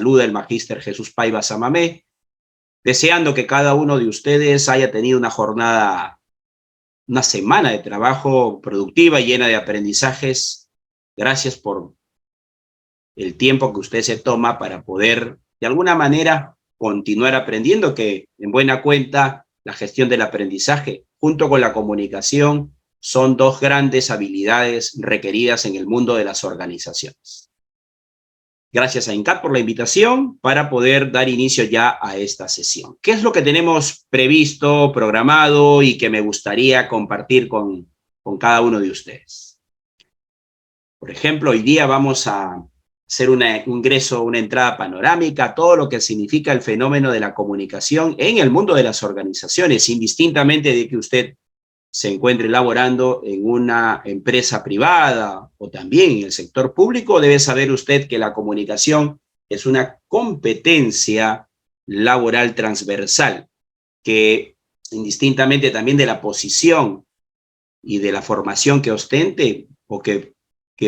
saluda el magíster Jesús Paiva Samamé, deseando que cada uno de ustedes haya tenido una jornada, una semana de trabajo productiva, llena de aprendizajes. Gracias por el tiempo que usted se toma para poder, de alguna manera, continuar aprendiendo, que en buena cuenta la gestión del aprendizaje junto con la comunicación son dos grandes habilidades requeridas en el mundo de las organizaciones. Gracias a INCAP por la invitación para poder dar inicio ya a esta sesión. ¿Qué es lo que tenemos previsto, programado y que me gustaría compartir con cada uno de ustedes? Por ejemplo, hoy día vamos a hacer un ingreso, una entrada panorámica a todo lo que significa el fenómeno de la comunicación en el mundo de las organizaciones, indistintamente de que usted se encuentre laborando en una empresa privada o también en el sector público. Debe saber usted que la comunicación es una competencia laboral transversal que, indistintamente también de la posición y de la formación que ostente o que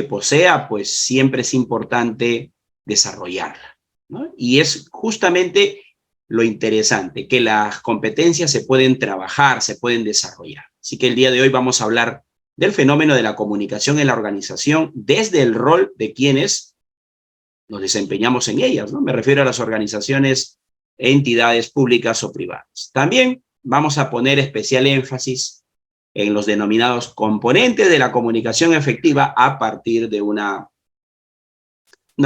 posea, pues siempre es importante desarrollarla, ¿no? Y es justamente lo interesante, que las competencias se pueden trabajar, se pueden desarrollar. Así que el día de hoy vamos a hablar del fenómeno de la comunicación en la organización desde el rol de quienes nos desempeñamos en ellas, ¿no? Me refiero a las organizaciones, entidades públicas o privadas. También vamos a poner especial énfasis en los denominados componentes de la comunicación efectiva a partir de una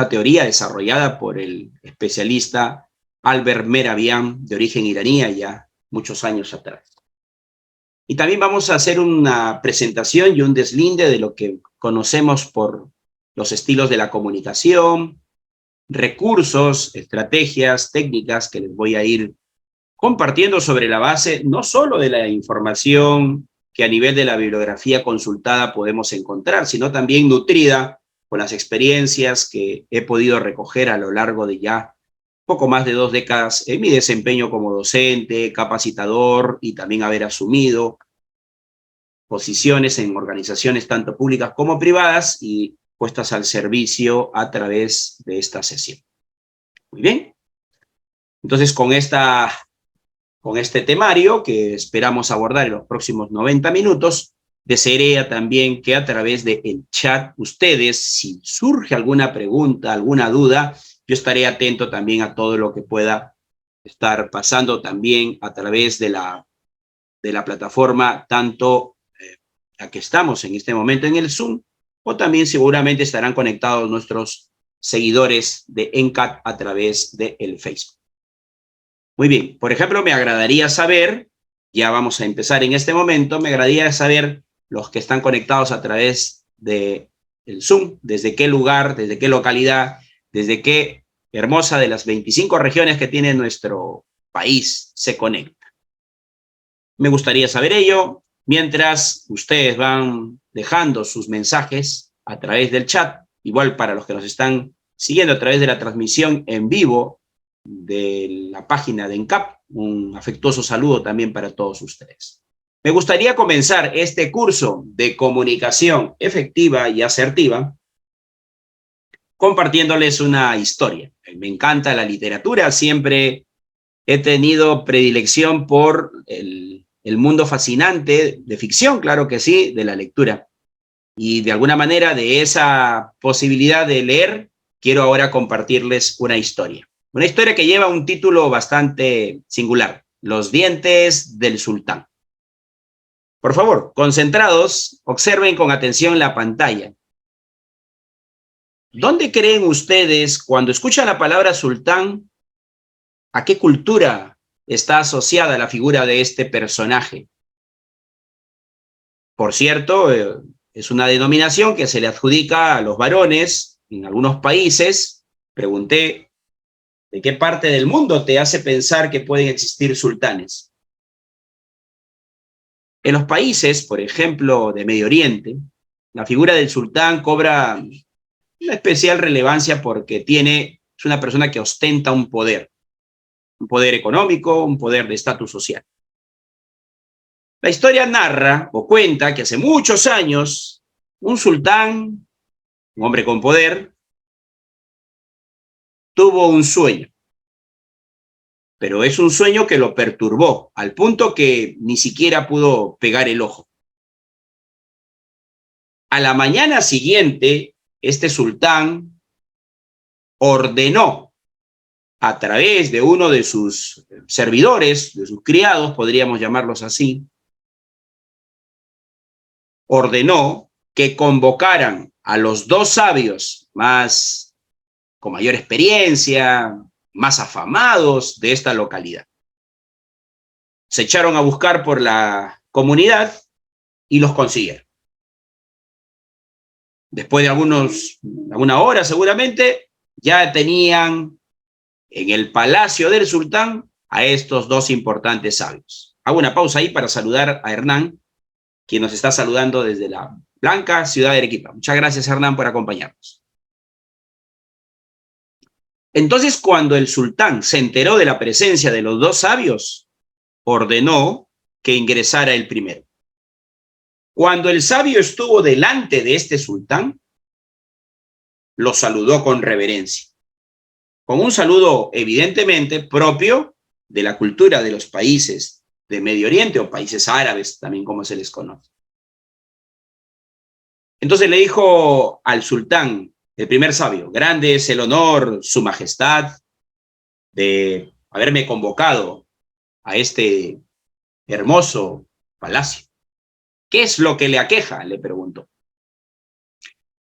teoría desarrollada por el especialista Albert Mehrabian, de origen iraní, ya muchos años atrás. Y también vamos a hacer una presentación y un deslinde de lo que conocemos por los estilos de la comunicación, recursos, estrategias, técnicas que les voy a ir compartiendo sobre la base no solo de la información que a nivel de la bibliografía consultada podemos encontrar, sino también nutrida con las experiencias que he podido recoger a lo largo de ya poco más de 2 décadas en mi desempeño como docente, capacitador y también haber asumido posiciones en organizaciones tanto públicas como privadas y puestas al servicio a través de esta sesión. Muy bien. Entonces, con este temario que esperamos abordar en los próximos 90 minutos, desearía también que a través del chat ustedes, si surge alguna pregunta, alguna duda, yo estaré atento también a todo lo que pueda estar pasando también a través de la plataforma, tanto la que estamos en este momento en el Zoom, o también seguramente estarán conectados nuestros seguidores de ENCAP a través del Facebook. Muy bien, por ejemplo, me agradaría saber, ya vamos a empezar en este momento, me agradaría saber los que están conectados a través del Zoom, desde qué lugar, desde qué localidad, desde qué hermosa de las 25 regiones que tiene nuestro país se conecta. Me gustaría saber ello, mientras ustedes van dejando sus mensajes a través del chat, igual para los que nos están siguiendo a través de la transmisión en vivo de la página de ENCAP, un afectuoso saludo también para todos ustedes. Me gustaría comenzar este curso de comunicación efectiva y asertiva compartiéndoles una historia. Me encanta la literatura, siempre he tenido predilección por el mundo fascinante de ficción, claro que sí, de la lectura. Y de alguna manera de esa posibilidad de leer, quiero ahora compartirles una historia. Una historia que lleva un título bastante singular, Los dientes del sultán. Por favor, concentrados, observen con atención la pantalla. ¿Dónde creen ustedes, cuando escuchan la palabra sultán, a qué cultura está asociada la figura de este personaje? Por cierto, es una denominación que se le adjudica a los varones en algunos países. Pregunté, ¿de qué parte del mundo te hace pensar que pueden existir sultanes? En los países, por ejemplo, de Medio Oriente, la figura del sultán cobra una especial relevancia porque es una persona que ostenta un poder económico, un poder de estatus social. La historia narra o cuenta que hace muchos años, un sultán, un hombre con poder, tuvo un sueño, pero es un sueño que lo perturbó, al punto que ni siquiera pudo pegar el ojo. A la mañana siguiente, este sultán ordenó a través de uno de sus servidores, de sus criados, podríamos llamarlos así, ordenó que convocaran a los dos sabios con mayor experiencia, más afamados de esta localidad. Se echaron a buscar por la comunidad y los consiguieron. Después de alguna hora seguramente, ya tenían en el palacio del sultán a estos dos importantes sabios. Hago una pausa ahí para saludar a Hernán, quien nos está saludando desde la blanca ciudad de Arequipa. Muchas gracias, Hernán, por acompañarnos. Entonces, cuando el sultán se enteró de la presencia de los dos sabios, ordenó que ingresara el primero. Cuando el sabio estuvo delante de este sultán, lo saludó con reverencia, con un saludo evidentemente propio de la cultura de los países de Medio Oriente o países árabes, también como se les conoce. Entonces le dijo al sultán, el primer sabio: grande es el honor, su majestad, de haberme convocado a este hermoso palacio. ¿Qué es lo que le aqueja?, le preguntó.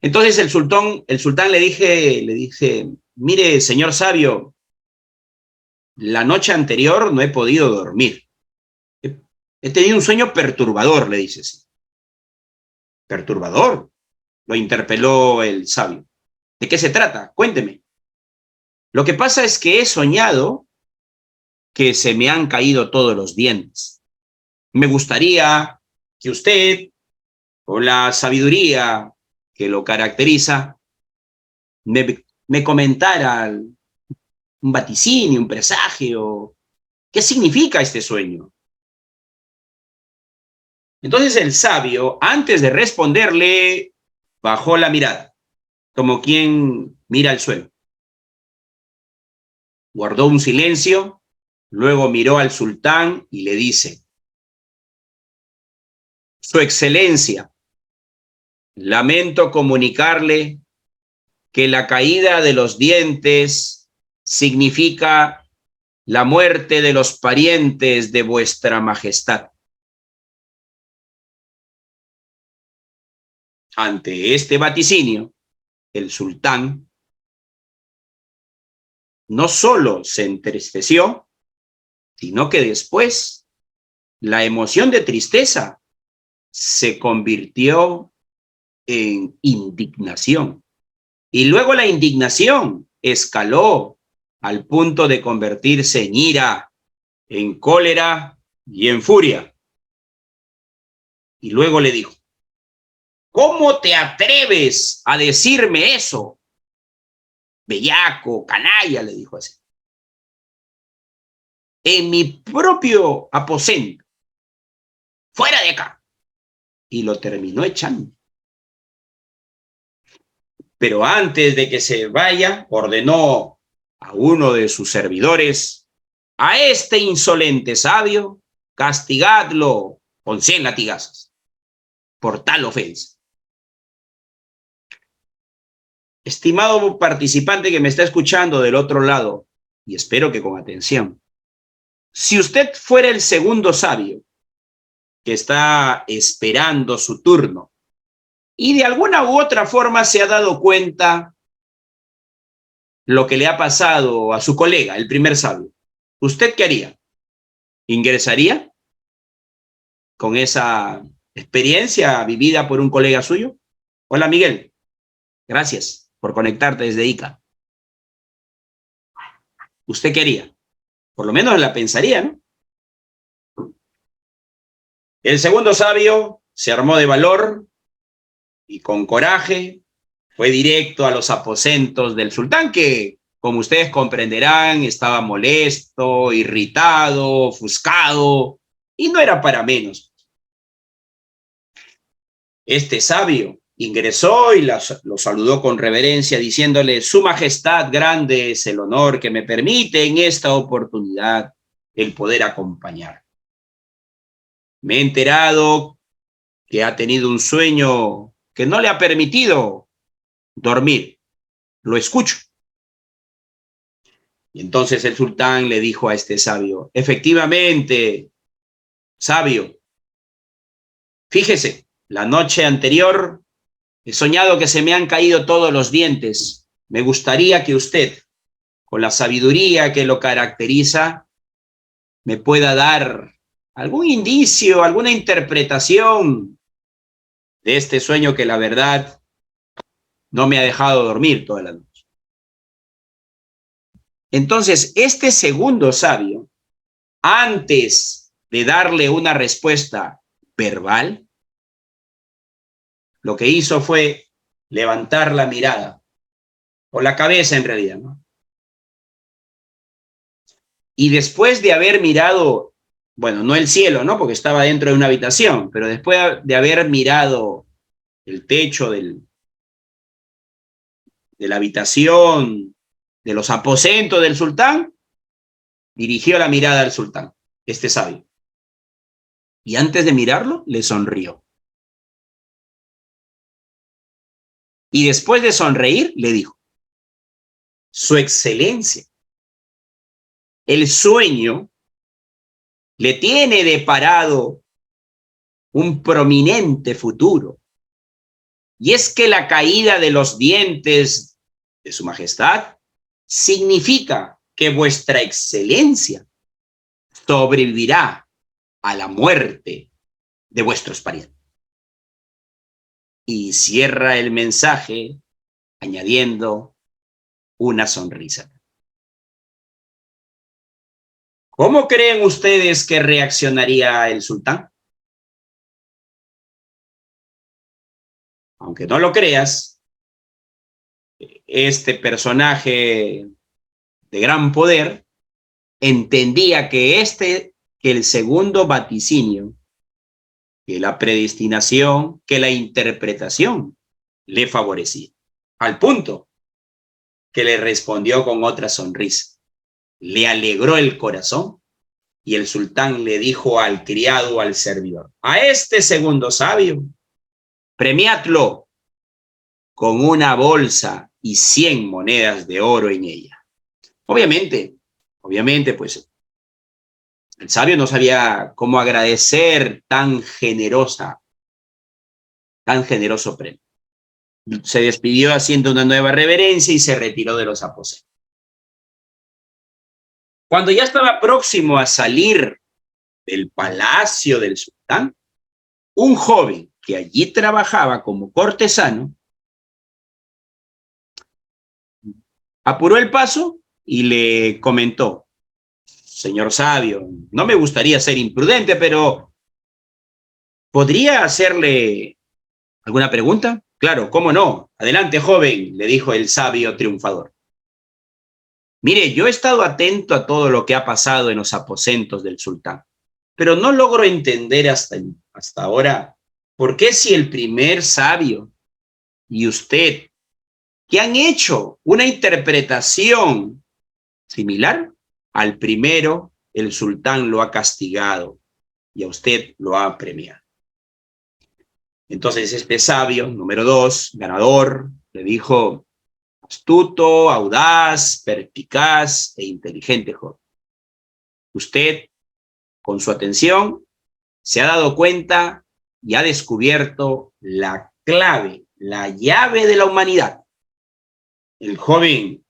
Entonces el sultán le dice: mire, señor sabio, la noche anterior no he podido dormir. He tenido un sueño perturbador, le dice. Sí. ¿Perturbador?, lo interpeló el sabio. ¿De qué se trata? Cuénteme. Lo que pasa es que he soñado que se me han caído todos los dientes. Me gustaría que usted, con la sabiduría que lo caracteriza, me comentara un vaticinio, un presagio. ¿Qué significa este sueño? Entonces el sabio, antes de responderle, bajó la mirada, como quien mira al suelo. Guardó un silencio, luego miró al sultán y le dice: Su Excelencia, lamento comunicarle que la caída de los dientes significa la muerte de los parientes de vuestra majestad. Ante este vaticinio, el sultán no solo se entristeció, sino que después la emoción de tristeza se convirtió en indignación. Y luego la indignación escaló al punto de convertirse en ira, en cólera y en furia. Y luego le dijo: ¿cómo te atreves a decirme eso? Bellaco, canalla, le dijo así. En mi propio aposento. Fuera de acá. Y lo terminó echando. Pero antes de que se vaya, ordenó a uno de sus servidores: a este insolente sabio, castigadlo con 100 latigazos por tal ofensa. Estimado participante que me está escuchando del otro lado, y espero que con atención, si usted fuera el segundo sabio que está esperando su turno y de alguna u otra forma se ha dado cuenta lo que le ha pasado a su colega, el primer sabio, ¿usted qué haría? ¿Ingresaría con esa experiencia vivida por un colega suyo? Hola, Miguel. Gracias por conectarte desde Ica. ¿Usted qué haría? Por lo menos la pensaría, ¿no? El segundo sabio se armó de valor y con coraje fue directo a los aposentos del sultán, que, como ustedes comprenderán, estaba molesto, irritado, ofuscado, y no era para menos. Este sabio ingresó y lo saludó con reverencia, diciéndole: Su Majestad, grande es el honor que me permite en esta oportunidad el poder acompañar. Me he enterado que ha tenido un sueño que no le ha permitido dormir. Lo escucho. Y entonces el sultán le dijo a este sabio: efectivamente, sabio, fíjese, la noche anterior he soñado que se me han caído todos los dientes. Me gustaría que usted, con la sabiduría que lo caracteriza, me pueda dar algún indicio, alguna interpretación de este sueño que la verdad no me ha dejado dormir toda la noche. Entonces, este segundo sabio, antes de darle una respuesta verbal, lo que hizo fue levantar la mirada, o la cabeza en realidad, ¿no? Y después de haber mirado, bueno, no el cielo, ¿no? Porque estaba dentro de una habitación, pero después de haber mirado el techo de la habitación, de los aposentos del sultán, dirigió la mirada al sultán, este sabio. Y antes de mirarlo, le sonrió. Y después de sonreír, le dijo: Su excelencia, el sueño le tiene deparado un prominente futuro. Y es que la caída de los dientes de su majestad significa que vuestra excelencia sobrevivirá a la muerte de vuestros parientes. Y cierra el mensaje añadiendo una sonrisa. ¿Cómo creen ustedes que reaccionaría el sultán? Aunque no lo creas, este personaje de gran poder entendía que el segundo vaticinio, que la predestinación, que la interpretación le favorecía, al punto que le respondió con otra sonrisa. Le alegró el corazón y el sultán le dijo al criado, al servidor: a este segundo sabio, premiadlo con una bolsa y 100 monedas de oro en ella. Obviamente, pues el sabio no sabía cómo agradecer tan generoso premio. Se despidió haciendo una nueva reverencia y se retiró de los aposentos. Cuando ya estaba próximo a salir del palacio del sultán, un joven que allí trabajaba como cortesano apuró el paso y le comentó: señor sabio, no me gustaría ser imprudente, pero ¿podría hacerle alguna pregunta? Claro, cómo no. Adelante, joven, le dijo el sabio triunfador. Mire, yo he estado atento a todo lo que ha pasado en los aposentos del sultán, pero no logro entender hasta ahora por qué, si el primer sabio y usted, que han hecho una interpretación similar al primero, el sultán lo ha castigado y a usted lo ha premiado. Entonces este sabio, número 2, ganador, le dijo: astuto, audaz, perspicaz e inteligente joven. Usted, con su atención, se ha dado cuenta y ha descubierto la clave, la llave de la humanidad. El joven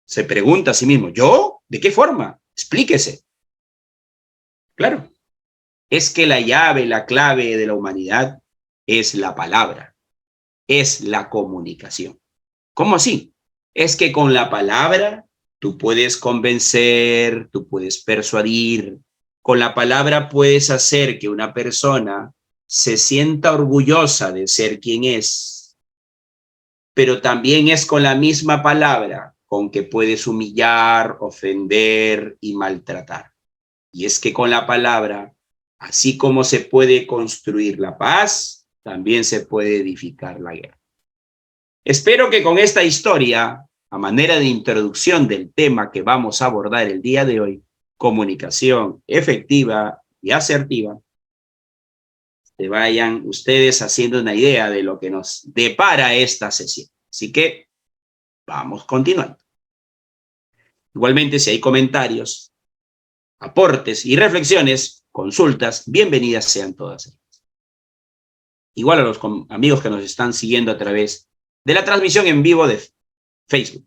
se pregunta a sí mismo: ¿yo? ¿De qué forma? Explíquese. Claro, es que la llave, la clave de la humanidad es la palabra, es la comunicación. ¿Cómo así? Es que con la palabra tú puedes convencer, tú puedes persuadir. Con la palabra puedes hacer que una persona se sienta orgullosa de ser quien es. Pero también es con la misma palabra con que puedes humillar, ofender y maltratar. Y es que con la palabra, así como se puede construir la paz, también se puede edificar la guerra. Espero que con esta historia, a manera de introducción del tema que vamos a abordar el día de hoy, comunicación efectiva y asertiva, se vayan ustedes haciendo una idea de lo que nos depara esta sesión. Así que vamos continuando. Igualmente, si hay comentarios, aportes y reflexiones, consultas, bienvenidas sean todas ellas. Igual a los amigos que nos están siguiendo a través de la transmisión en vivo de Facebook.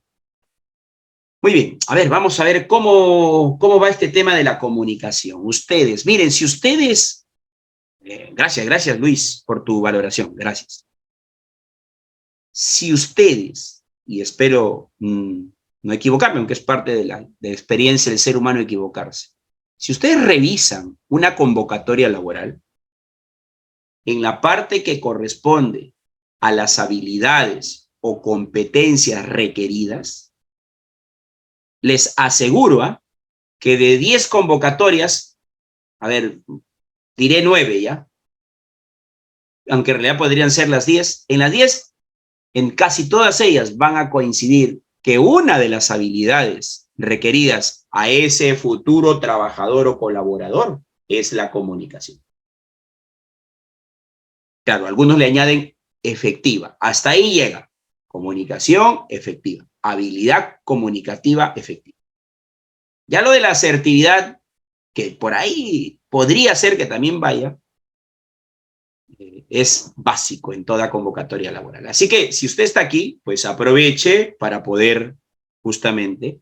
Muy bien, a ver, vamos a ver cómo va este tema de la comunicación. Ustedes, miren, si ustedes... gracias Luis por tu valoración, gracias. Si ustedes, y espero no equivocarme, aunque es parte de la experiencia del ser humano equivocarse, si ustedes revisan una convocatoria laboral, en la parte que corresponde a las habilidades o competencias requeridas, les aseguro que de 10 convocatorias, a ver, diré 9 ya, aunque en realidad podrían ser las 10, en las 10, en casi todas ellas van a coincidir que una de las habilidades requeridas a ese futuro trabajador o colaborador es la comunicación. Claro, algunos le añaden efectiva. Hasta ahí llega. Comunicación efectiva. Habilidad comunicativa efectiva. Ya lo de la asertividad, que por ahí podría ser que también vaya, es básico en toda convocatoria laboral. Así que si usted está aquí, pues aproveche para poder justamente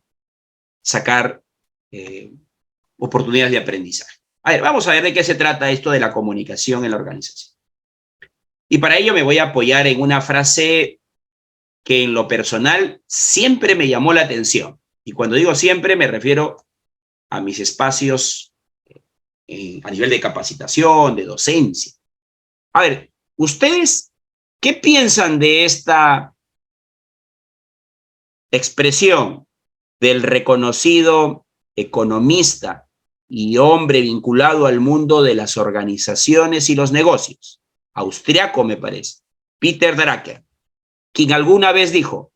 sacar oportunidades de aprendizaje. A ver, vamos a ver de qué se trata esto de la comunicación en la organización. Y para ello me voy a apoyar en una frase que en lo personal siempre me llamó la atención. Y cuando digo siempre me refiero a mis espacios a nivel de capacitación, de docencia. A ver, ¿ustedes qué piensan de esta expresión del reconocido economista y hombre vinculado al mundo de las organizaciones y los negocios? Austriaco, me parece, Peter Drucker, quien alguna vez dijo,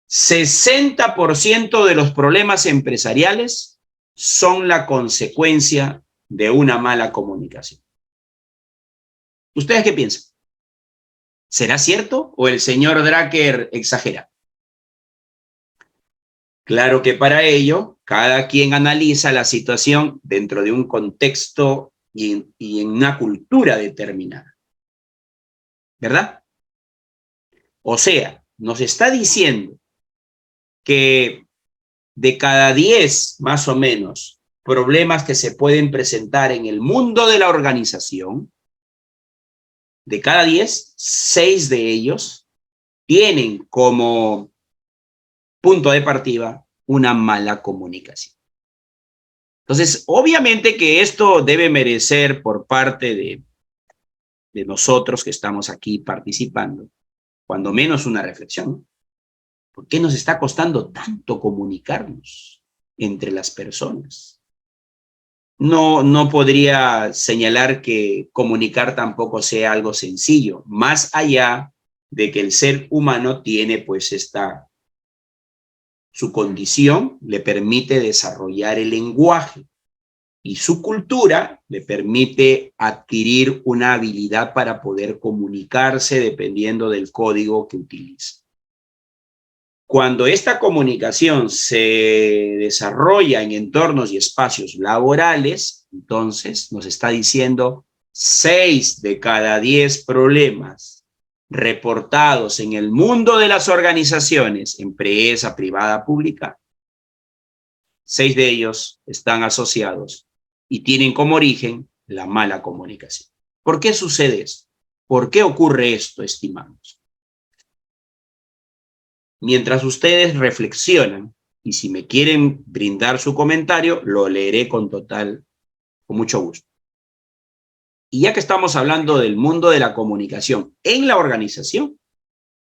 60% de los problemas empresariales son la consecuencia de una mala comunicación. ¿Ustedes qué piensan? ¿Será cierto o el señor Drucker exagera? Claro que para ello, cada quien analiza la situación dentro de un contexto y en una cultura determinada. ¿Verdad? O sea, nos está diciendo que de cada 10, más o menos, problemas que se pueden presentar en el mundo de la organización, de cada 10, 6 de ellos tienen como punto de partida una mala comunicación. Entonces, obviamente que esto debe merecer por parte de nosotros que estamos aquí participando, cuando menos una reflexión. ¿Por qué nos está costando tanto comunicarnos entre las personas? No podría señalar que comunicar tampoco sea algo sencillo, más allá de que el ser humano tiene pues su condición le permite desarrollar el lenguaje y su cultura le permite adquirir una habilidad para poder comunicarse dependiendo del código que utiliza. Cuando esta comunicación se desarrolla en entornos y espacios laborales, entonces nos está diciendo 6 de cada 10 problemas reportados en el mundo de las organizaciones, empresa, privada, pública, 6 de ellos están asociados y tienen como origen la mala comunicación. ¿Por qué sucede esto? ¿Por qué ocurre esto, estimados? Mientras ustedes reflexionan, y si me quieren brindar su comentario, lo leeré con mucho gusto. Y ya que estamos hablando del mundo de la comunicación en la organización,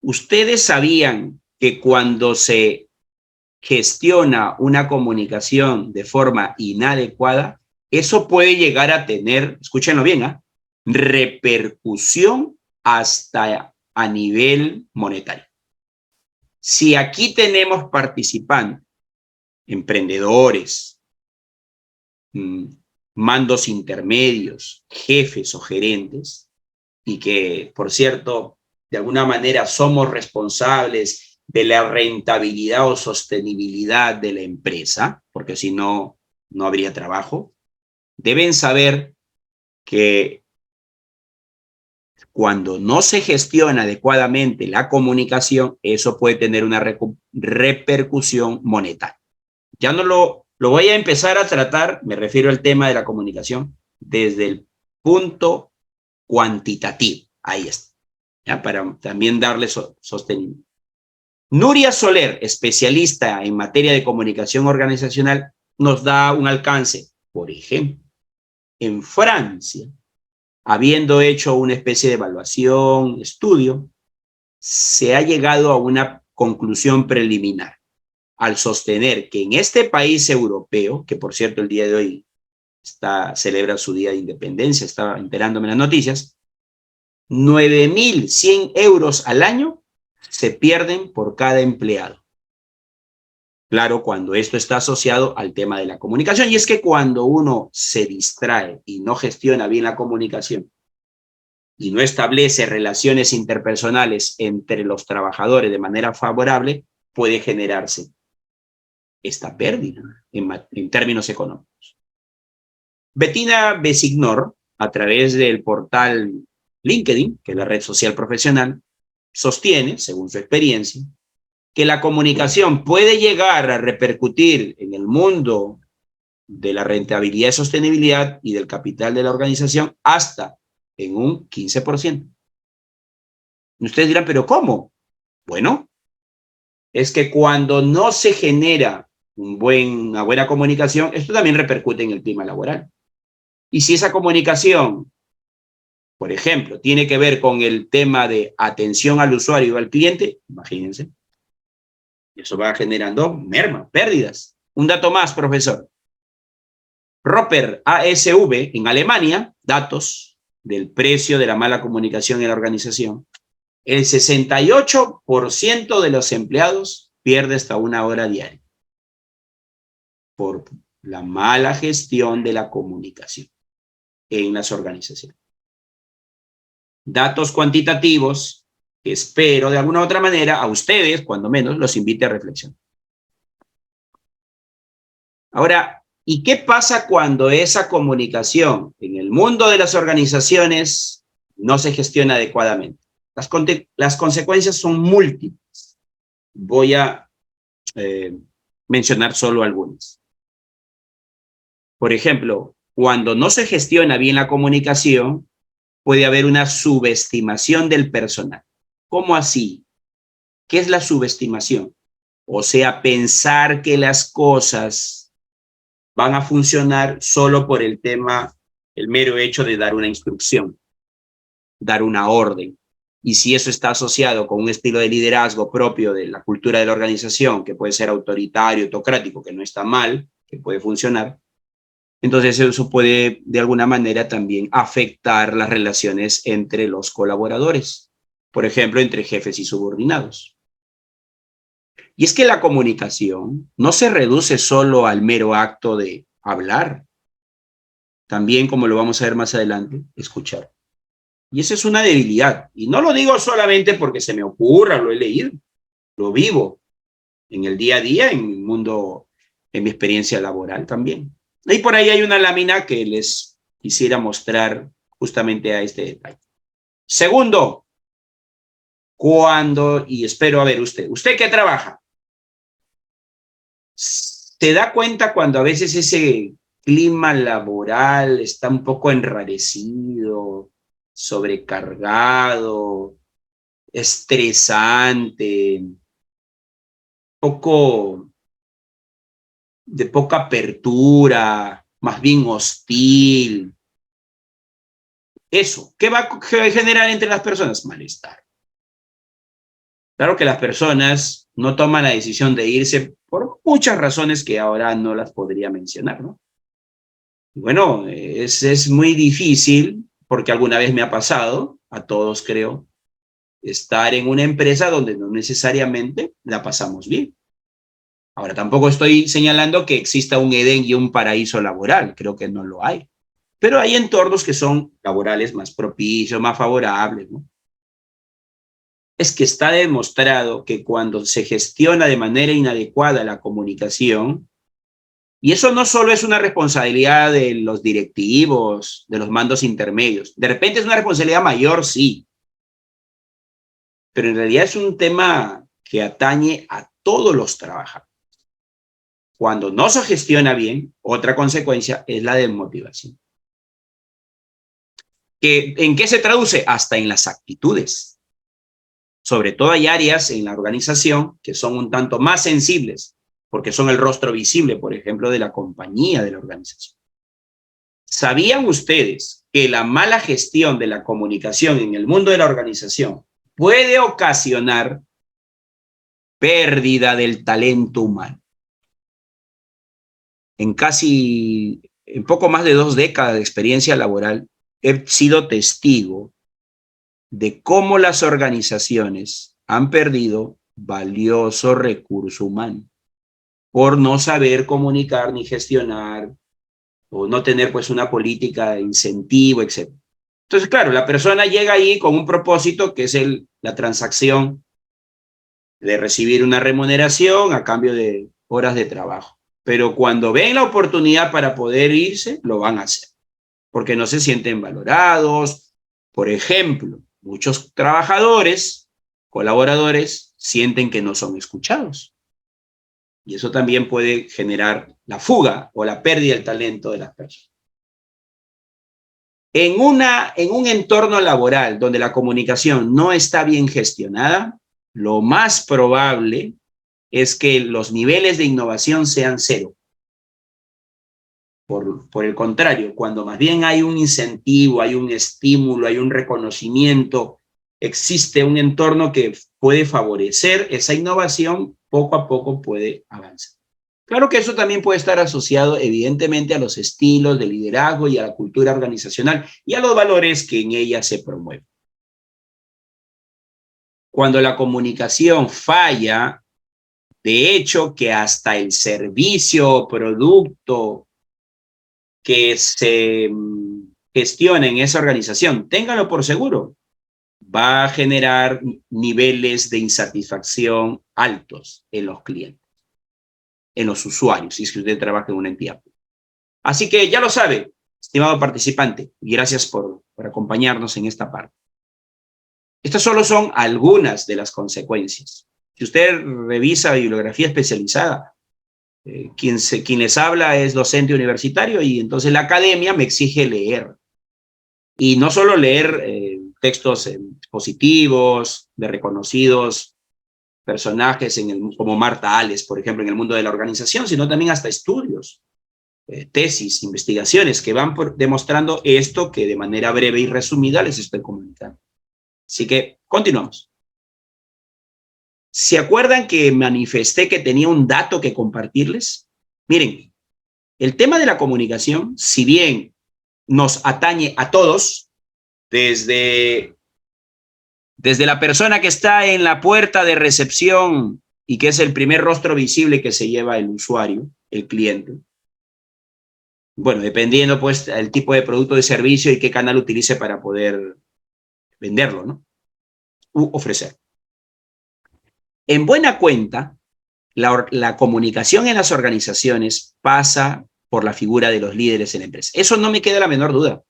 ¿ustedes sabían que cuando se gestiona una comunicación de forma inadecuada, eso puede llegar a tener, escúchenlo bien, repercusión hasta a nivel monetario. Si aquí tenemos participantes, emprendedores, mandos intermedios, jefes o gerentes, y que, por cierto, de alguna manera somos responsables de la rentabilidad o sostenibilidad de la empresa, porque si no, no habría trabajo, deben saber que cuando no se gestiona adecuadamente la comunicación, eso puede tener una repercusión monetaria. Ya no lo voy a empezar a tratar, me refiero al tema de la comunicación, desde el punto cuantitativo. Ahí está, ¿ya? Para también darle sostenibilidad. Nuria Soler, especialista en materia de comunicación organizacional, nos da un alcance. Por ejemplo, en Francia, habiendo hecho una especie de evaluación, estudio, se ha llegado a una conclusión preliminar al sostener que en este país europeo, que por cierto el día de hoy celebra su día de independencia, estaba enterándome en las noticias, 9.100 euros al año se pierden por cada empleado. Claro, cuando esto está asociado al tema de la comunicación. Y es que cuando uno se distrae y no gestiona bien la comunicación y no establece relaciones interpersonales entre los trabajadores de manera favorable, puede generarse esta pérdida en términos económicos. Bettina Besignor, a través del portal LinkedIn, que es la red social profesional, sostiene, según su experiencia, que la comunicación puede llegar a repercutir en el mundo de la rentabilidad y sostenibilidad y del capital de la organización hasta en un 15%. Ustedes dirán, ¿pero cómo? Bueno, es que cuando no se genera una buena comunicación, esto también repercute en el clima laboral. Y si esa comunicación, por ejemplo, tiene que ver con el tema de atención al usuario o al cliente, imagínense, eso va generando merma, pérdidas. Un dato más, profesor. Roper ASV en Alemania, datos del precio de la mala comunicación en la organización, el 68% de los empleados pierde hasta 1 hora diaria por la mala gestión de la comunicación en las organizaciones. Datos cuantitativos que espero de alguna u otra manera a ustedes, cuando menos, los invite a reflexionar. Ahora, ¿y qué pasa cuando esa comunicación en el mundo de las organizaciones no se gestiona adecuadamente? Las consecuencias son múltiples. Voy a mencionar solo algunas. Por ejemplo, cuando no se gestiona bien la comunicación, puede haber una subestimación del personal. ¿Cómo así? ¿Qué es la subestimación? O sea, pensar que las cosas van a funcionar solo por el mero hecho de dar una instrucción, dar una orden. Y si eso está asociado con un estilo de liderazgo propio de la cultura de la organización, que puede ser autoritario, autocrático, que no está mal, que puede funcionar, entonces eso puede de alguna manera también afectar las relaciones entre los colaboradores, por ejemplo, entre jefes y subordinados. Y es que la comunicación no se reduce solo al mero acto de hablar, también, como lo vamos a ver más adelante, escuchar. Y esa es una debilidad. Y no lo digo solamente porque se me ocurra, lo he leído, lo vivo en el día a día, en mi mundo, en mi experiencia laboral también. Y por ahí hay una lámina que les quisiera mostrar justamente a este detalle. Segundo, y espero a ver ¿usted qué trabaja? ¿Se da cuenta cuando a veces ese clima laboral está un poco enrarecido, sobrecargado, estresante, de poca apertura, más bien hostil? Eso, ¿qué va a generar entre las personas? Malestar. Claro que las personas no toman la decisión de irse por muchas razones que ahora no las podría mencionar, ¿no? Bueno, es muy difícil, porque alguna vez me ha pasado, a todos creo, estar en una empresa donde no necesariamente la pasamos bien. Ahora, tampoco estoy señalando que exista un Edén y un paraíso laboral, creo que no lo hay. Pero hay entornos que son laborales más propicios, más favorables, ¿no? Es que está demostrado que cuando se gestiona de manera inadecuada la comunicación, y eso no solo es una responsabilidad de los directivos, de los mandos intermedios, de repente es una responsabilidad mayor, sí, pero en realidad es un tema que atañe a todos los trabajadores. Cuando no se gestiona bien, otra consecuencia es la desmotivación. ¿En qué se traduce? Hasta en las actitudes. Sobre todo hay áreas en la organización que son un tanto más sensibles, porque son el rostro visible, por ejemplo, de la compañía de la organización. ¿Sabían ustedes que la mala gestión de la comunicación en el mundo de la organización puede ocasionar pérdida del talento humano? En poco más de 2 décadas de experiencia laboral, he sido testigo de cómo las organizaciones han perdido valioso recurso humano por no saber comunicar ni gestionar o no tener pues una política de incentivo, etc. Entonces, claro, la persona llega ahí con un propósito que es la transacción de recibir una remuneración a cambio de horas de trabajo. Pero cuando ven la oportunidad para poder irse, lo van a hacer, porque no se sienten valorados. Por ejemplo, muchos trabajadores, colaboradores, sienten que no son escuchados. Y eso también puede generar la fuga o la pérdida del talento de las personas. En un entorno laboral donde la comunicación no está bien gestionada, lo más probable es que los niveles de innovación sean 0. Por el contrario, cuando más bien hay un incentivo, hay un estímulo, hay un reconocimiento, existe un entorno que puede favorecer esa innovación, poco a poco puede avanzar. Claro que eso también puede estar asociado evidentemente a los estilos de liderazgo y a la cultura organizacional y a los valores que en ella se promueven. Cuando la comunicación falla, de hecho que hasta el servicio o producto que se gestione en esa organización, ténganlo por seguro, va a generar niveles de insatisfacción altos en los clientes, en los usuarios, si es que usted trabaja en una entidad. Así que ya lo sabe, estimado participante, y gracias por acompañarnos en esta parte. Estas solo son algunas de las consecuencias. Si usted revisa bibliografía especializada, quien les habla es docente universitario y entonces la academia me exige leer. Y no solo leer textos positivos de reconocidos personajes como Marta Ales, por ejemplo, en el mundo de la organización, sino también hasta estudios, tesis, investigaciones que van demostrando esto que de manera breve y resumida les estoy comunicando. Así que continuamos. ¿Se acuerdan que manifesté que tenía un dato que compartirles? Miren, el tema de la comunicación, si bien nos atañe a todos, desde la persona que está en la puerta de recepción y que es el primer rostro visible que se lleva el usuario, el cliente. Bueno, dependiendo pues el tipo de producto de servicio y qué canal utilice para poder venderlo, ¿no? U ofrecer. En buena cuenta, la comunicación en las organizaciones pasa por la figura de los líderes en la empresa. Eso no me queda la menor duda,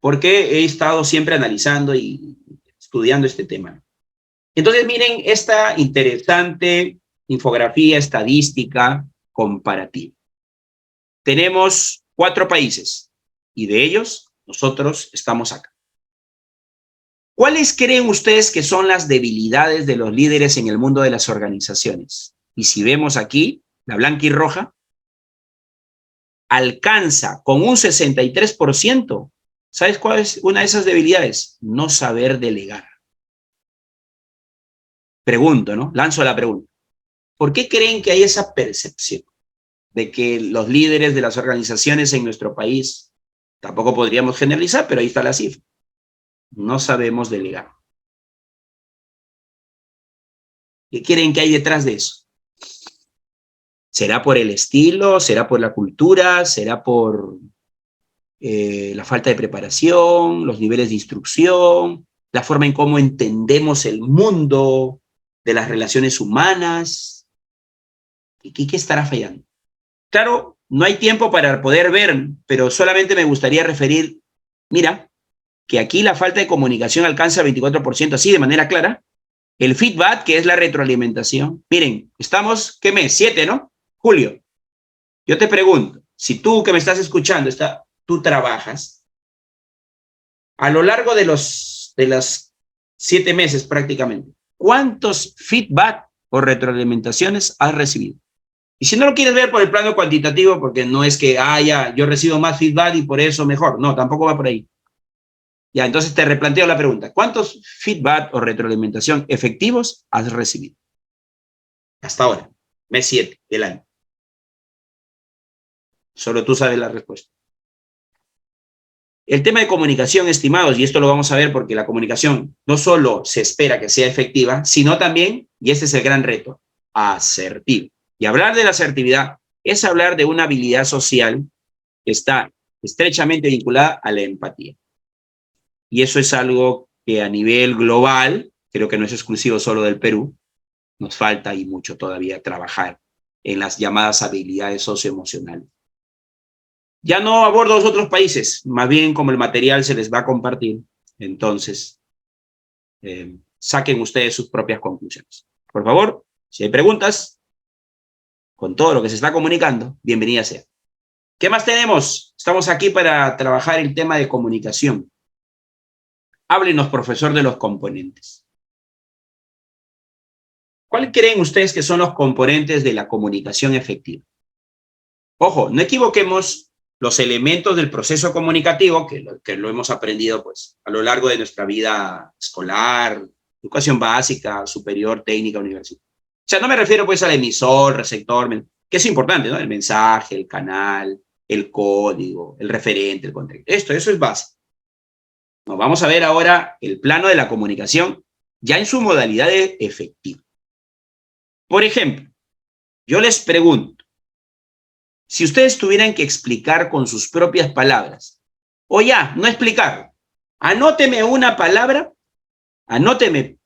porque he estado siempre analizando y estudiando este tema. Entonces, miren esta interesante infografía estadística comparativa. Tenemos 4 países y de ellos nosotros estamos acá. ¿Cuáles creen ustedes que son las debilidades de los líderes en el mundo de las organizaciones? Y si vemos aquí, la blanca y roja, alcanza con un 63%. ¿Sabes cuál es una de esas debilidades? No saber delegar. Pregunto, ¿no? Lanzo la pregunta. ¿Por qué creen que hay esa percepción de que los líderes de las organizaciones en nuestro país, tampoco podríamos generalizar, pero ahí está la cifra, no sabemos delegar. ¿Qué creen que hay detrás de eso? ¿Será por el estilo? ¿Será por la cultura? ¿Será por la falta de preparación, los niveles de instrucción, la forma en cómo entendemos el mundo de las relaciones humanas? ¿Qué estará fallando? Claro, no hay tiempo para poder ver, pero solamente me gustaría referir, mira, que aquí la falta de comunicación alcanza el 24%, así de manera clara. El feedback, que es la retroalimentación. Miren, estamos, ¿qué mes? 7, ¿no? Julio. Yo te pregunto, si tú que me estás escuchando, tú trabajas, a lo largo de los 7 meses prácticamente, ¿cuántos feedback o retroalimentaciones has recibido? Y si no lo quieres ver por el plano cuantitativo, porque no es que, ya, yo recibo más feedback y por eso mejor. No, tampoco va por ahí. Ya, entonces te replanteo la pregunta. ¿Cuántos feedback o retroalimentación efectivos has recibido? Hasta ahora, mes 7 del año. Solo tú sabes la respuesta. El tema de comunicación, estimados, y esto lo vamos a ver porque la comunicación no solo se espera que sea efectiva, sino también, y este es el gran reto, asertiva. Y hablar de la asertividad es hablar de una habilidad social que está estrechamente vinculada a la empatía. Y eso es algo que a nivel global, creo que no es exclusivo solo del Perú, nos falta y mucho todavía trabajar en las llamadas habilidades socioemocionales. Ya no abordo los otros países, más bien como el material se les va a compartir, entonces saquen ustedes sus propias conclusiones. Por favor, si hay preguntas, con todo lo que se está comunicando, bienvenida sea. ¿Qué más tenemos? Estamos aquí para trabajar el tema de comunicación. Háblenos, profesor, de los componentes. ¿Cuáles creen ustedes que son los componentes de la comunicación efectiva? Ojo, no equivoquemos los elementos del proceso comunicativo, que lo hemos aprendido pues, a lo largo de nuestra vida escolar, educación básica, superior, técnica, universitaria. O sea, no me refiero pues al emisor, receptor, que es importante, ¿no? El mensaje, el canal, el código, el referente, el contexto. Eso es básico. Nos vamos a ver ahora el plano de la comunicación ya en su modalidad efectiva. Por ejemplo, yo les pregunto, si ustedes tuvieran que explicar con sus propias palabras, o ya, no explicar, anóteme una palabra, anóteme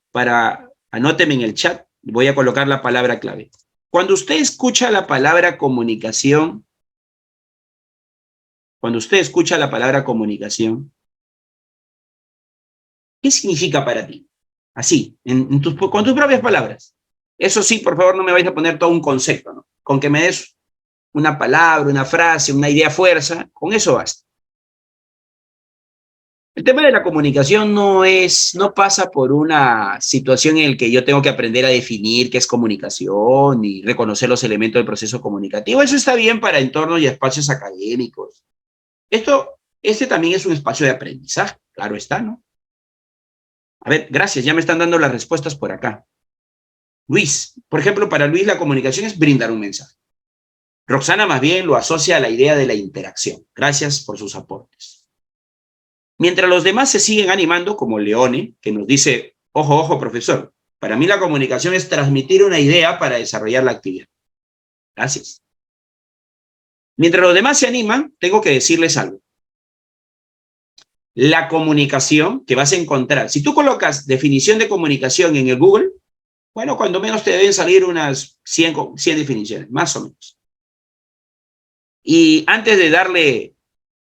en el chat, voy a colocar la palabra clave. Cuando usted escucha la palabra comunicación, ¿qué significa para ti? Así, con tus propias palabras. Eso sí, por favor, no me vais a poner todo un concepto, ¿no? Con que me des una palabra, una frase, una idea fuerza, con eso basta. El tema de la comunicación no pasa por una situación en la que yo tengo que aprender a definir qué es comunicación y reconocer los elementos del proceso comunicativo. Eso está bien para entornos y espacios académicos. Este también es un espacio de aprendizaje, claro está, ¿no? A ver, gracias, ya me están dando las respuestas por acá. Luis, por ejemplo, para Luis la comunicación es brindar un mensaje. Roxana más bien lo asocia a la idea de la interacción. Gracias por sus aportes. Mientras los demás se siguen animando, como Leone, que nos dice, ojo, ojo, profesor, para mí la comunicación es transmitir una idea para desarrollar la actividad. Gracias. Mientras los demás se animan, tengo que decirles algo. La comunicación que vas a encontrar, si tú colocas definición de comunicación en el Google, bueno, cuando menos te deben salir unas 100 definiciones, más o menos. Y antes de darle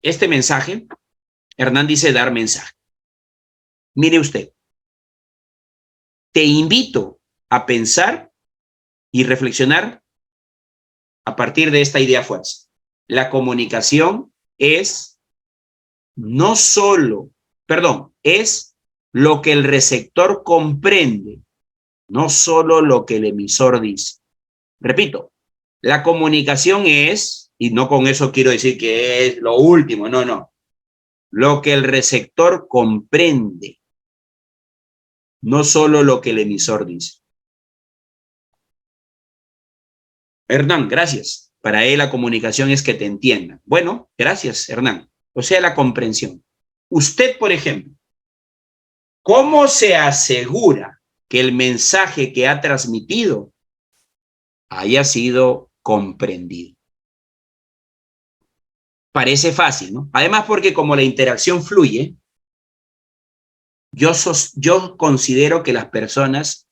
este mensaje, Hernán dice dar mensaje. Mire usted, te invito a pensar y reflexionar a partir de esta idea fuerza. La comunicación es es lo que el receptor comprende, no solo lo que el emisor dice. Repito, la comunicación es, y no con eso quiero decir que es lo último, no. Lo que el receptor comprende, no solo lo que el emisor dice. Hernán, gracias. Para él la comunicación es que te entiendan. Bueno, gracias, Hernán. O sea, la comprensión. Usted, por ejemplo, ¿Cómo se asegura que el mensaje que ha transmitido haya sido comprendido? Parece fácil, ¿no? Además, porque como la interacción fluye, yo considero que las personas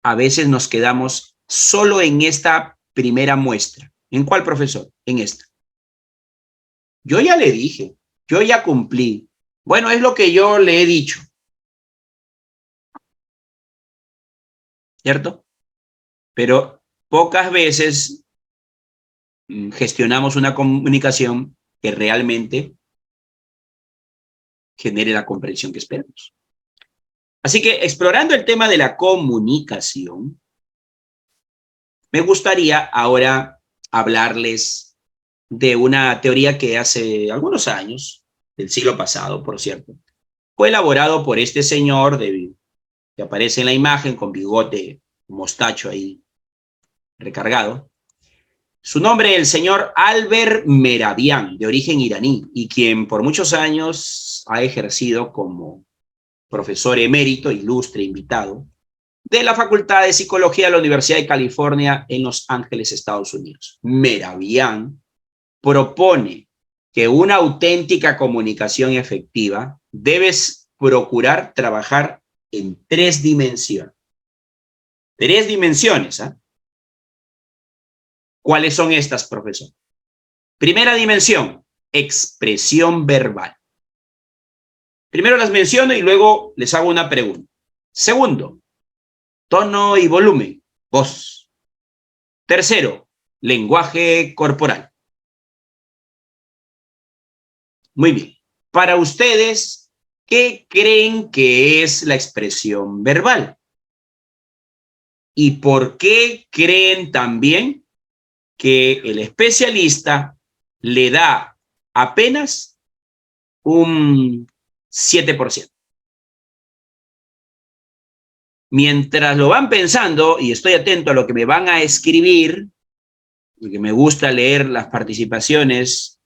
a veces nos quedamos solo en esta primera muestra. ¿En cuál, profesor? En esta. Yo ya le dije, yo ya cumplí. Bueno, es lo que yo le he dicho. ¿Cierto? Pero pocas veces gestionamos una comunicación que realmente genere la comprensión que esperamos. Así que explorando el tema de la comunicación, me gustaría ahora hablarles de una teoría que hace algunos años, del siglo pasado, por cierto, fue elaborado por este señor que aparece en la imagen con bigote, mostacho ahí recargado. Su nombre, el señor Albert Mehrabian, de origen iraní, y quien por muchos años ha ejercido como profesor emérito, ilustre invitado, de la Facultad de Psicología de la Universidad de California en Los Ángeles, Estados Unidos. Mehrabian propone que una auténtica comunicación efectiva debes procurar trabajar en 3 dimensiones. 3 dimensiones, ¿eh? ¿Cuáles son estas, profesor? Primera dimensión, expresión verbal. Primero las menciono y luego les hago una pregunta. Segundo, tono y volumen, voz. Tercero, lenguaje corporal. Muy bien. Para ustedes, ¿qué creen que es la expresión verbal? ¿Y por qué creen también que el especialista le da apenas un 7%? Mientras lo van pensando, y estoy atento a lo que me van a escribir, porque me gusta leer las participaciones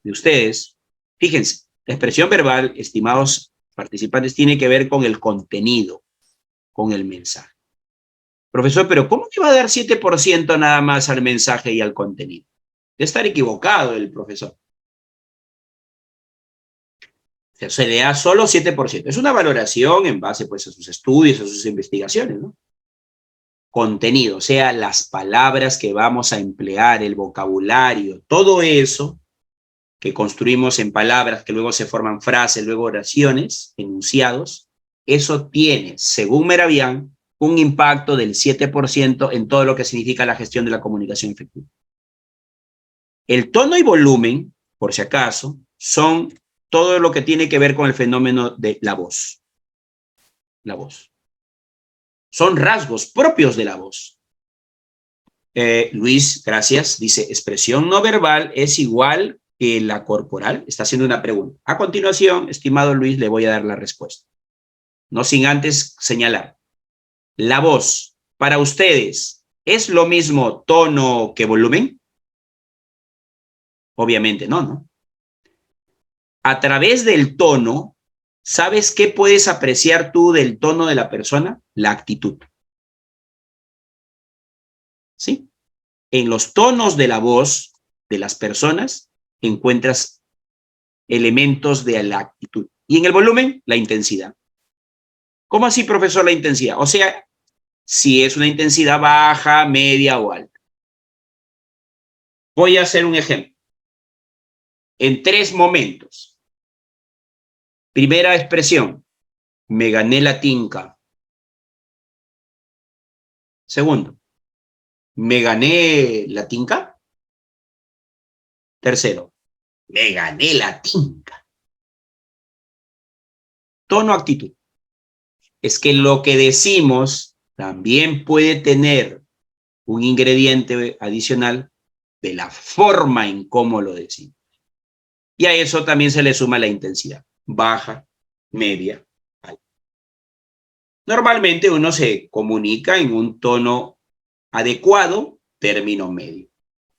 de ustedes, fíjense, la expresión verbal, estimados participantes, tiene que ver con el contenido, con el mensaje. Profesor, pero ¿cómo le va a dar 7% nada más al mensaje y al contenido? Debe estar equivocado el profesor. O sea, se le da solo 7%. Es una valoración en base pues, a sus estudios, a sus investigaciones, ¿no? Contenido, o sea, las palabras que vamos a emplear, el vocabulario, todo eso que construimos en palabras que luego se forman frases, luego oraciones, enunciados, eso tiene, según Mehrabian, un impacto del 7% en todo lo que significa la gestión de la comunicación efectiva. El tono y volumen, por si acaso, son todo lo que tiene que ver con el fenómeno de la voz. La voz. Son rasgos propios de la voz. Luis, gracias, dice, expresión no verbal es igual que la corporal. Está haciendo una pregunta. A continuación, estimado Luis, le voy a dar la respuesta. No sin antes señalar. La voz, para ustedes, ¿es lo mismo tono que volumen? Obviamente no, ¿no? A través del tono, ¿sabes qué puedes apreciar tú del tono de la persona? La actitud. ¿Sí? En los tonos de la voz de las personas encuentras elementos de la actitud. Y en el volumen, la intensidad. ¿Cómo así, profesor, la intensidad? O sea, si es una intensidad baja, media o alta. Voy a hacer un ejemplo. En 3 momentos. Primera expresión, me gané la tinca. Segundo, me gané la tinca. Tercero, me gané la tinca. Tono, actitud. Es que lo que decimos también puede tener un ingrediente adicional de la forma en cómo lo decimos. Y a eso también se le suma la intensidad, baja, media, alta. Normalmente uno se comunica en un tono adecuado, término medio.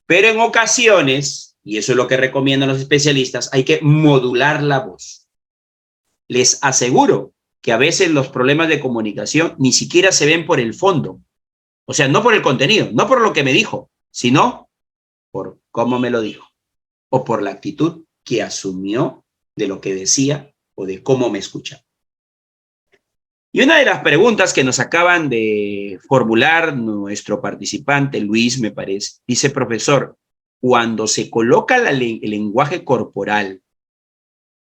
Pero en ocasiones, y eso es lo que recomiendan los especialistas, hay que modular la voz. Les aseguro que a veces los problemas de comunicación ni siquiera se ven por el fondo. O sea, no por el contenido, no por lo que me dijo, sino por cómo me lo dijo o por la actitud que asumió de lo que decía o de cómo me escuchaba. Y una de las preguntas que nos acaban de formular nuestro participante, Luis, me parece, dice: profesor, cuando se coloca el lenguaje corporal,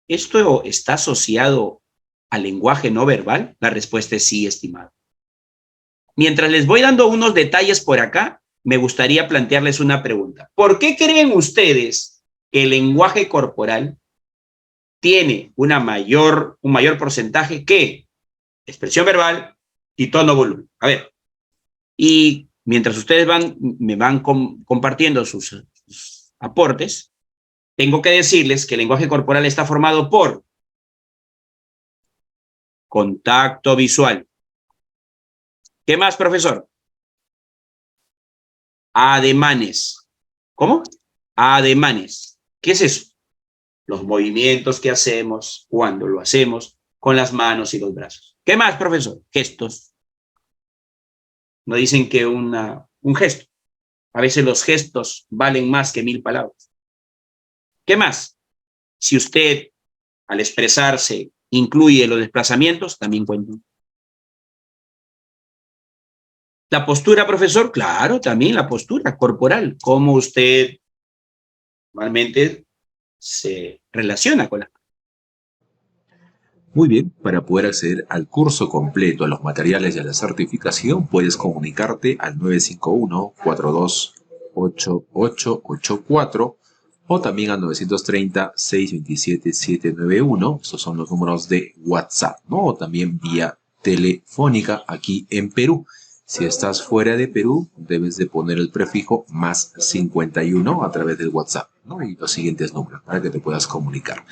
¿esto está asociado al lenguaje no verbal? La respuesta es sí, estimado. Mientras les voy dando unos detalles por acá, me gustaría plantearles una pregunta. ¿Por qué creen ustedes que el lenguaje corporal tiene un mayor porcentaje que expresión verbal y tono volumen? A ver, y mientras ustedes me van compartiendo sus aportes, tengo que decirles que el lenguaje corporal está formado por contacto visual. ¿Qué más, profesor? Ademanes. ¿Cómo? Ademanes. ¿Qué es eso? Los movimientos que hacemos cuando lo hacemos con las manos y los brazos. ¿Qué más, profesor? Gestos. No dicen que un gesto. A veces los gestos valen más que 1000 palabras. ¿Qué más? Si usted, al expresarse, incluye los desplazamientos, también cuentan. La postura, profesor, claro, también la postura corporal. Cómo usted normalmente se relaciona con la... Muy bien, para poder acceder al curso completo, a los materiales y a la certificación, puedes comunicarte al 951-428884 o también al 930-627-791. Estos son los números de WhatsApp, ¿no? O también vía telefónica aquí en Perú. Si estás fuera de Perú, debes de poner el prefijo más 51 a través del WhatsApp, ¿no? Y los siguientes números para que te puedas comunicar.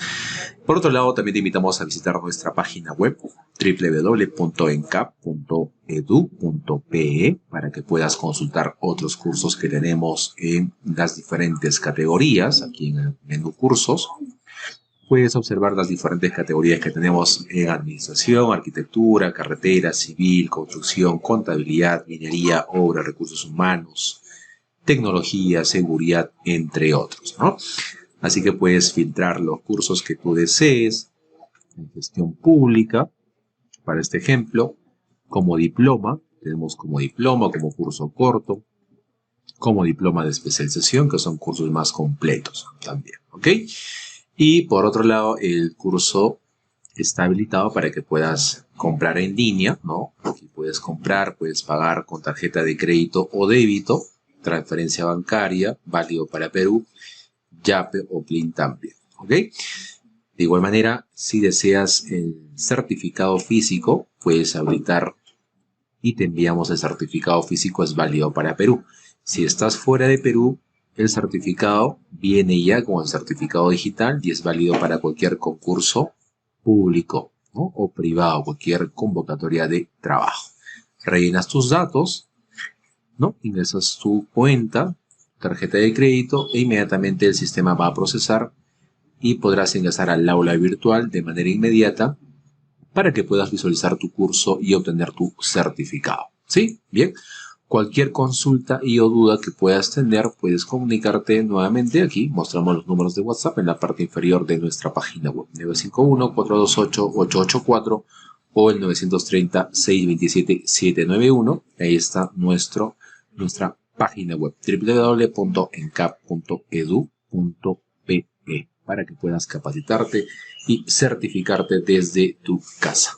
Por otro lado, también te invitamos a visitar nuestra página web www.encap.edu.pe para que puedas consultar otros cursos que tenemos en las diferentes categorías, aquí en el menú cursos. Puedes observar las diferentes categorías que tenemos en administración, arquitectura, carretera, civil, construcción, contabilidad, minería, obra, recursos humanos, tecnología, seguridad, entre otros, ¿no? Así que puedes filtrar los cursos que tú desees en gestión pública, para este ejemplo, como diploma, tenemos como diploma, como curso corto, como diploma de especialización, que son cursos más completos también, ¿ok? Y por otro lado, el curso está habilitado para que puedas comprar en línea, ¿no? Aquí puedes comprar, puedes pagar con tarjeta de crédito o débito, transferencia bancaria, válido para Perú, Yape o Plin también, ¿ok? De igual manera, si deseas el certificado físico, puedes habilitar y te enviamos el certificado físico, es válido para Perú. Si estás fuera de Perú, el certificado viene ya con el certificado digital y es válido para cualquier concurso público, ¿no? O privado, cualquier convocatoria de trabajo. Rellenas tus datos, ¿no? Ingresas tu cuenta, tarjeta de crédito e inmediatamente el sistema va a procesar y podrás ingresar al aula virtual de manera inmediata para que puedas visualizar tu curso y obtener tu certificado. ¿Sí? Bien. Cualquier consulta y o duda que puedas tener, puedes comunicarte nuevamente aquí. Mostramos los números de WhatsApp en la parte inferior de nuestra página web. 951-428-884 o el 930-627-791. Ahí está nuestra página web www.encap.edu.pe para que puedas capacitarte y certificarte desde tu casa.